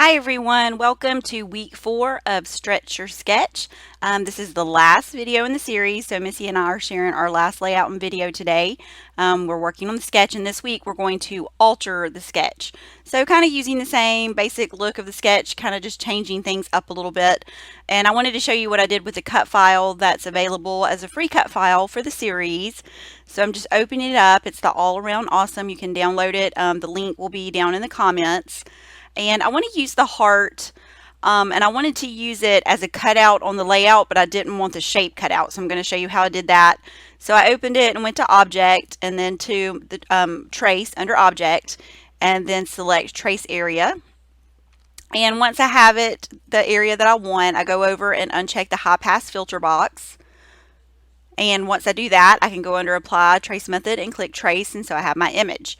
Hi everyone, welcome to week 4 of Stretch Your Sketch. This is the last video in the series, so Missy and I are sharing our last layout and video today. We're working on the sketch, and this week we're going to alter the sketch. So kind of using the same basic look of the sketch, kind of just changing things up a little bit. And I wanted to show you what I did with the cut file that's available as a free cut file for the series. So I'm just opening it up. It's the All Around Awesome. You can download it. The link will be down in the comments. And I want to use the heart, and I wanted to use it as a cutout on the layout, but I didn't want the shape cut out, so I'm going to show you how I did that. So I opened it and went to Object, and then to the Trace under Object, and then select Trace Area. And once I have it, the area that I want, I go over and uncheck the High Pass Filter box. And once I do that, I can go under Apply Trace Method and click Trace, and so I have my image.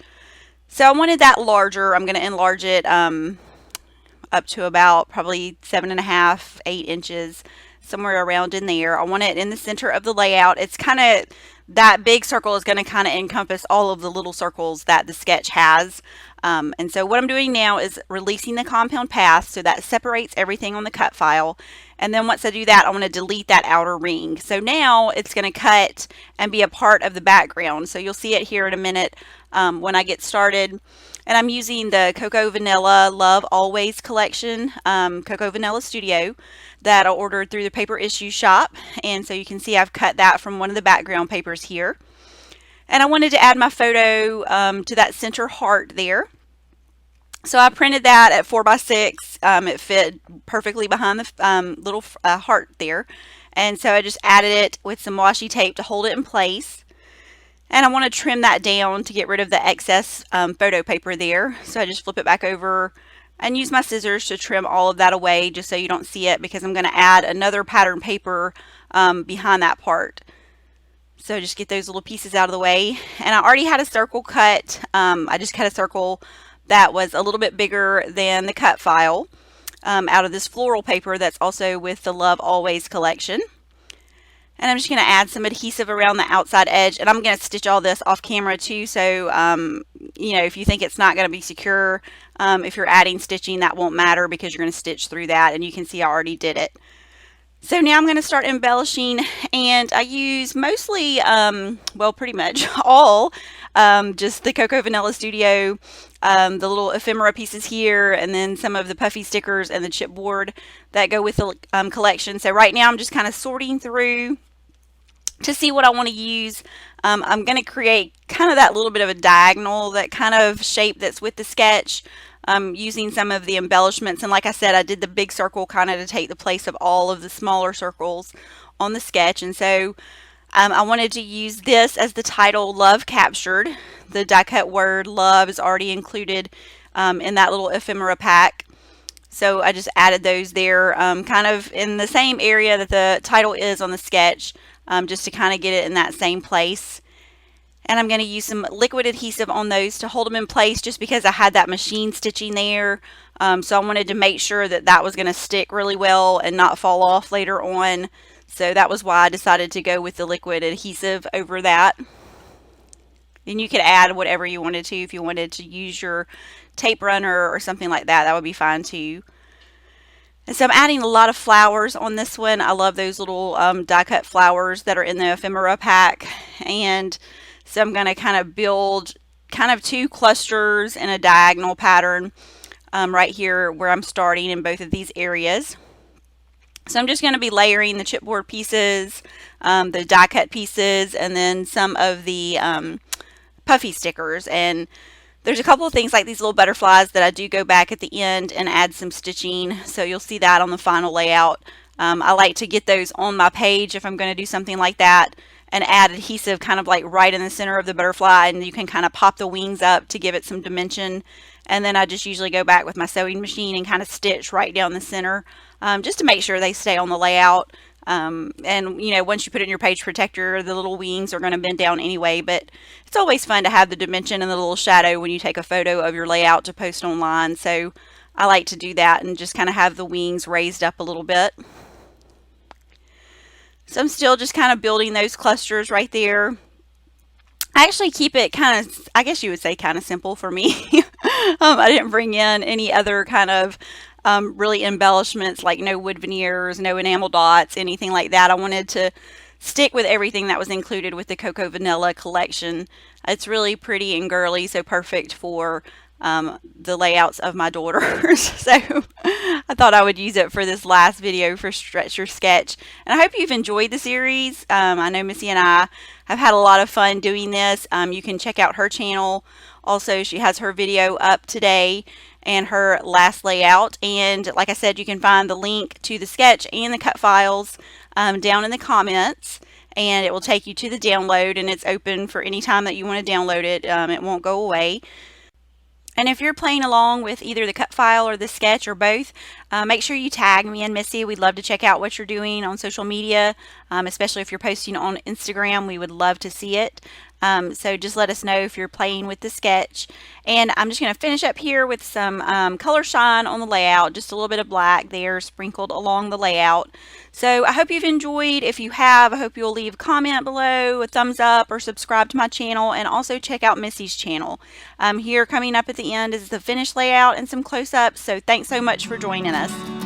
So I wanted that larger. I'm going to enlarge it up to about probably 7.5, 8 inches, somewhere around in there. I want it in the center of the layout. It's kind of, that big circle is going to kind of encompass all of the little circles that the sketch has. And so what I'm doing now is releasing the compound path, so that separates everything on the cut file. And then once I do that, I want to delete that outer ring. So now it's going to cut and be a part of the background. So you'll see it here in a minute when I get started. And I'm using the Cocoa Vanilla Love Always collection, Cocoa Vanilla Studio, that I ordered through the paper issue shop. And so you can see I've cut that from one of the background papers here. And I wanted to add my photo to that center heart there. So I printed that at 4x6. It fit perfectly behind the little heart there. And so I just added it with some washi tape to hold it in place. And I want to trim that down to get rid of the excess photo paper there. So I just flip it back over and use my scissors to trim all of that away, just so you don't see it, because I'm going to add another pattern paper behind that part. So just get those little pieces out of the way. And I already had a circle cut. I just cut a circle that was a little bit bigger than the cut file out of this floral paper that's also with the Love Always collection. And I'm just going to add some adhesive around the outside edge, and I'm going to stitch all this off camera too, so you know, if you think it's not going to be secure, if you're adding stitching, that won't matter, because you're going to stitch through that, and you can see I already did it. So now I'm going to start embellishing, and I use mostly, well, pretty much all, just the Cocoa Vanilla Studio, the little ephemera pieces here, and then some of the puffy stickers and the chipboard that go with the collection. So right now I'm just kind of sorting through to see what I want to use. I'm going to create kind of that little bit of a diagonal, that kind of shape that's with the sketch, using some of the embellishments. And like I said, I did the big circle kind of to take the place of all of the smaller circles on the sketch. And so I wanted to use this as the title, Love Captured. The die cut word love is already included in that little ephemera pack. So I just added those there, kind of in the same area that the title is on the sketch, just to kind of get it in that same place. And I'm going to use some liquid adhesive on those to hold them in place, just because I had that machine stitching there. So I wanted to make sure that that was going to stick really well and not fall off later on. So that was why I decided to go with the liquid adhesive over that. And you could add whatever you wanted to. If you wanted to use your tape runner or something like that, that would be fine too. And so I'm adding a lot of flowers on this one. I love those little die cut flowers that are in the ephemera pack. And so I'm going to kind of build kind of 2 clusters in a diagonal pattern right here where I'm starting in both of these areas. So I'm just going to be layering the chipboard pieces, the die cut pieces, and then some of the puffy stickers. And there's a couple of things like these little butterflies that I do go back at the end and add some stitching. So you'll see that on the final layout. I like to get those on my page if I'm going to do something like that, and add adhesive kind of like right in the center of the butterfly, and you can kind of pop the wings up to give it some dimension. And then I just usually go back with my sewing machine and kind of stitch right down the center, just to make sure they stay on the layout. And you know, once you put it in your page protector, the little wings are going to bend down anyway, but it's always fun to have the dimension and the little shadow when you take a photo of your layout to post online. So I like to do that and just kind of have the wings raised up a little bit. So I'm still just kind of building those clusters right there. I actually keep it kind of, I guess you would say, kind of simple for me. I didn't bring in any other kind of really embellishments, like no wood veneers, no enamel dots, anything like that. I wanted to stick with everything that was included with the Cocoa Vanilla collection. It's really pretty and girly, so perfect for the layouts of my daughters. So I thought I would use it for this last video for Stretch Your Sketch. And I hope you've enjoyed the series. I know Missy and I have had a lot of fun doing this. You can check out her channel. Also, she has her video up today and her last layout. And like I said, you can find the link to the sketch and the cut files down in the comments. And it will take you to the download, and it's open for any time that you want to download it. It won't go away. And if you're playing along with either the cut file or the sketch or both, make sure you tag me and Missy. We'd love to check out what you're doing on social media, especially if you're posting on Instagram. We would love to see it. So just let us know if you're playing with the sketch. And I'm just going to finish up here with some color shine on the layout, just a little bit of black there sprinkled along the layout. So I hope you've enjoyed. If you have, I hope you'll leave a comment below, a thumbs up, or subscribe to my channel, and also check out Missy's channel. Here coming up at the end is the finished layout and some close-ups. So thanks so much for joining us.